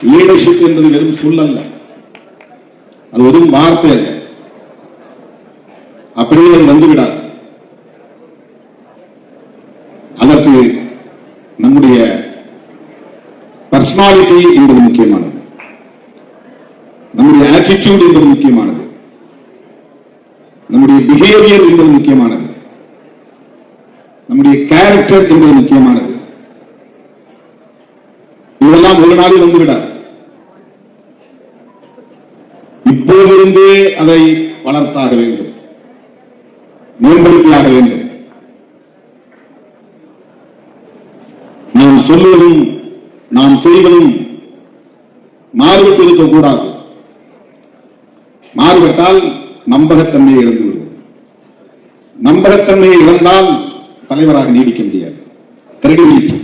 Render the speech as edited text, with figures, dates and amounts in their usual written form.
Leadership என்பது வெறும் சொல் அல்ல, அது வெறும் வார்த்தை அல்ல, அப்படியே வந்துவிடாது. அதற்கு நம்முடைய பர்சனாலிட்டி என்பது முக்கியமானது, நம்முடைய ஆட்டிடியூட் என்பது முக்கியமானது, நம்முடைய பிஹேவியர் என்பது முக்கியமானது, நம்முடைய கேரக்டர் என்பது முக்கியமானது. இதெல்லாம் ஒரு நாளில் வந்துவிடாது. இப்போதிருந்தே அதை வளர்த்தாக வேண்டும், மேம்படுத்தியாக வேண்டும். நாம் சொல்வதும் நாம் செய்வதும் மாறுபட்டு இருக்கக்கூடாது. மாறுபட்டால் நம்பகத்தன்மையை இழந்துவிடும். நம்பகத்தன்மையை இழந்தால் தலைவராக நீடிக்க முடியாது. கிரெடிபிலிட்டி